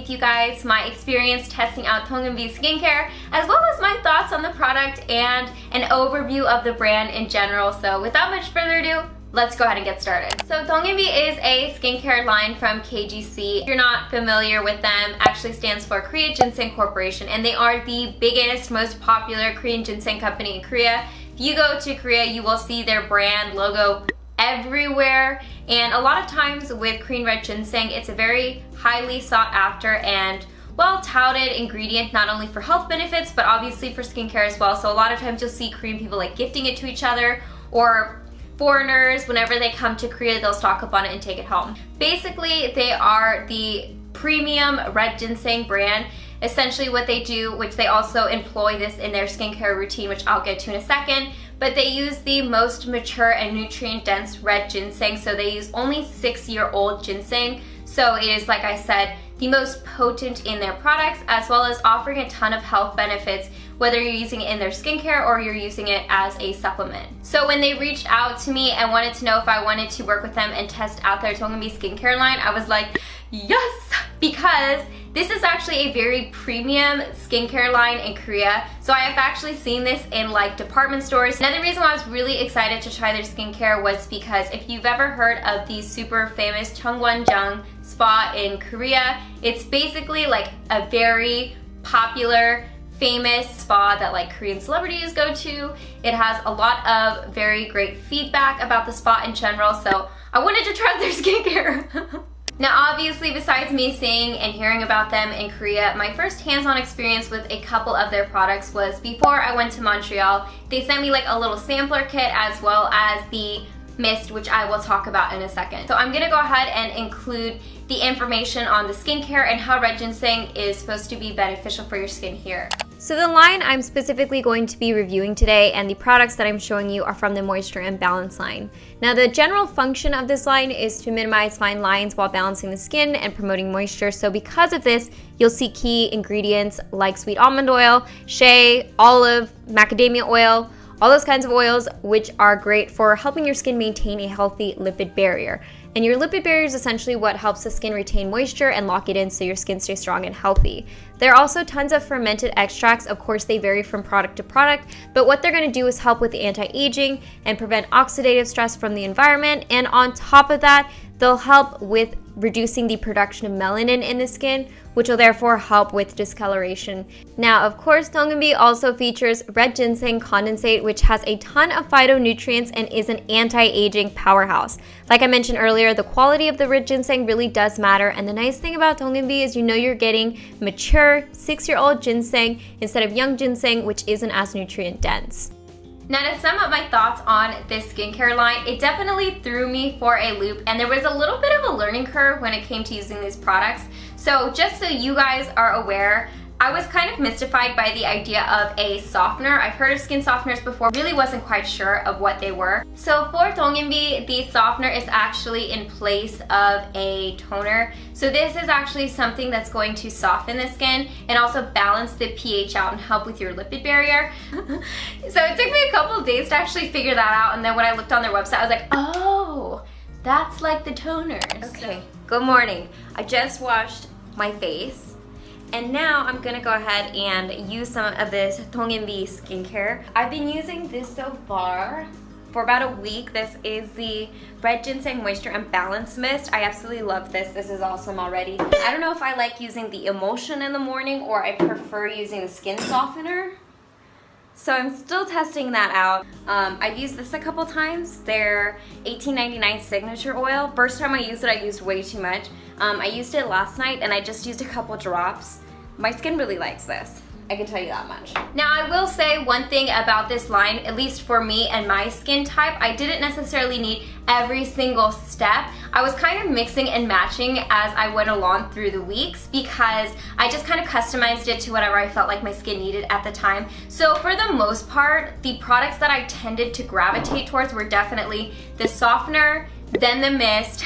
with you guys my experience testing out Donginbi skincare, as well as my thoughts on the product and an overview of the brand in general. So without much further ado, let's go ahead and get started. So Donginbi is a skincare line from KGC. If you're not familiar with them, actually stands for Korea Ginseng Corporation, and they are the biggest, most popular Korean ginseng company in Korea. If you go to Korea, you will see their brand logo everywhere, and a lot of times with Korean red ginseng, it's a very highly sought after and well touted ingredient, not only for health benefits but obviously for skincare as well. So a lot of times you'll see Korean people like gifting it to each other, or foreigners, whenever they come to Korea, they'll stock up on it and take it home. Basically, they are the premium red ginseng brand. Essentially what they do, which they also employ this in their skincare routine, which I'll get to in a second, but they use the most mature and nutrient-dense red ginseng. So they use only 6-year-old ginseng. So it is, like I said, the most potent in their products, as well as offering a ton of health benefits, whether you're using it in their skincare or you're using it as a supplement. So when they reached out to me and wanted to know if I wanted to work with them and test out their Donginbi skincare line, I was like, yes, because this is actually a very premium skincare line in Korea. So I have actually seen this in like department stores. Another reason why I was really excited to try their skincare was because if you've ever heard of the super famous Cheongwon spa in Korea, it's basically like a very popular, famous spa that like Korean celebrities go to. It has a lot of very great feedback about the spa in general, so I wanted to try their skincare. Now obviously, besides me seeing and hearing about them in Korea, my first hands-on experience with a couple of their products was before I went to Montreal. They sent me like a little sampler kit as well as the mist, which I will talk about in a second. So I'm gonna go ahead and include the information on the skincare and how red ginseng is supposed to be beneficial for your skin here. So the line I'm specifically going to be reviewing today and the products that I'm showing you are from the Moisture Imbalance line. Now the general function of this line is to minimize fine lines while balancing the skin and promoting moisture. So because of this, you'll see key ingredients like sweet almond oil, shea, olive, macadamia oil, all those kinds of oils, which are great for helping your skin maintain a healthy lipid barrier. And your lipid barrier is essentially what helps the skin retain moisture and lock it in so your skin stays strong and healthy. There are also tons of fermented extracts. Of course, they vary from product to product, but what they're going to do is help with the anti-aging and prevent oxidative stress from the environment. And on top of that, they'll help with reducing the production of melanin in the skin, which will therefore help with discoloration. Now, of course, Donginbi also features red ginseng condensate, which has a ton of phytonutrients and is an anti-aging powerhouse. Like I mentioned earlier, the quality of the red ginseng really does matter, and the nice thing about Donginbi is you're getting mature 6-year-old ginseng instead of young ginseng, which isn't as nutrient dense. Now to sum up my thoughts on this skincare line, it definitely threw me for a loop, and there was a little bit of a learning curve when it came to using these products. So just so you guys are aware, I was kind of mystified by the idea of a softener. I've heard of skin softeners before, really wasn't quite sure of what they were. So for Donginbi, the softener is actually in place of a toner. So this is actually something that's going to soften the skin and also balance the pH out and help with your lipid barrier. So it took me a couple of days to actually figure that out, and then when I looked on their website, I was like, oh, that's like the toners. Okay, good morning. I just washed my face. And now I'm gonna go ahead and use some of this Donginbi skincare. I've been using this so far for about a week. This is the Red Ginseng Moisture Imbalance Mist. I absolutely love this. This is awesome already. I don't know if I like using the Emulsion in the morning or I prefer using the skin softener. So I'm still testing that out. I've used this a couple times. They're $18.99 signature oil. First time I used it, I used way too much. I used it last night and I just used a couple drops. My skin really likes this. I can tell you that much. Now I will say one thing about this line, at least for me and my skin type, I didn't necessarily need every single step. I was kind of mixing and matching as I went along through the weeks because I just kind of customized it to whatever I felt like my skin needed at the time. So for the most part, the products that I tended to gravitate towards were definitely the softener, then the mist,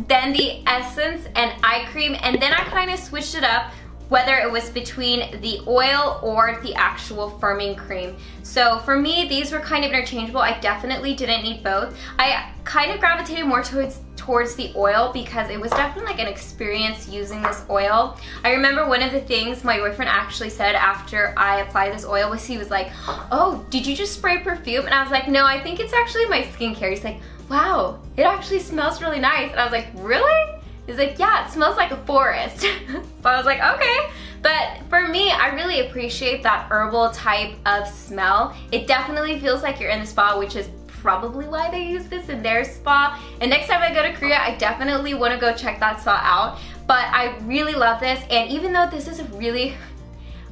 then the essence and eye cream, and then I kind of switched it up whether it was between the oil or the actual firming cream. So for me, these were kind of interchangeable. I definitely didn't need both. I kind of gravitated more towards the oil because it was definitely like an experience using this oil. I remember one of the things my boyfriend actually said after I applied this oil was he was like, "Oh, did you just spray perfume?" And I was like, "No, I think it's actually my skincare." He's like, "Wow, it actually smells really nice." And I was like, "Really?" He's like, "Yeah, it smells like a forest." So I was like, okay. But for me, I really appreciate that herbal type of smell. It definitely feels like you're in the spa, which is probably why they use this in their spa. And next time I go to Korea, I definitely want to go check that spa out. But I really love this, and even though this is a really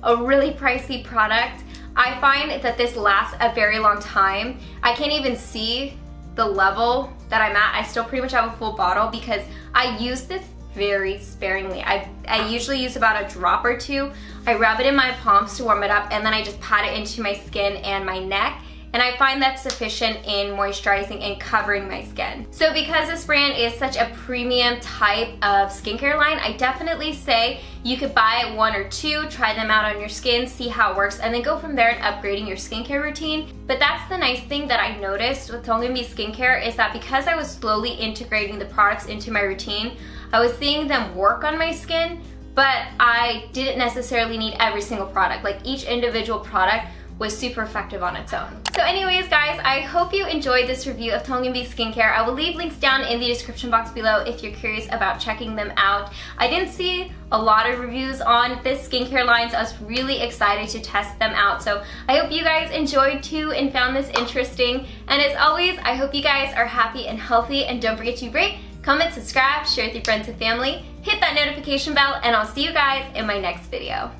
pricey product, I find that this lasts a very long time. I can't even see the level that I'm at. I still pretty much have a full bottle because I use this very sparingly. I usually use about a drop or two. I rub it in my palms to warm it up, and then I just pat it into my skin and my neck. And I find that's sufficient in moisturizing and covering my skin. So because this brand is such a premium type of skincare line, I definitely say you could buy one or two, try them out on your skin, see how it works, and then go from there and upgrading your skincare routine. But that's the nice thing that I noticed with Donginbi skincare is that because I was slowly integrating the products into my routine, I was seeing them work on my skin, but I didn't necessarily need every single product. Like each individual product was super effective on its own. So anyways guys, I hope you enjoyed this review of Donginbi skincare. I will leave links down in the description box below if you're curious about checking them out. I didn't see a lot of reviews on this skincare line, so I was really excited to test them out. So I hope you guys enjoyed too and found this interesting. And as always, I hope you guys are happy and healthy, and don't forget to rate, comment, subscribe, share with your friends and family, hit that notification bell, and I'll see you guys in my next video.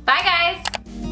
Bye guys!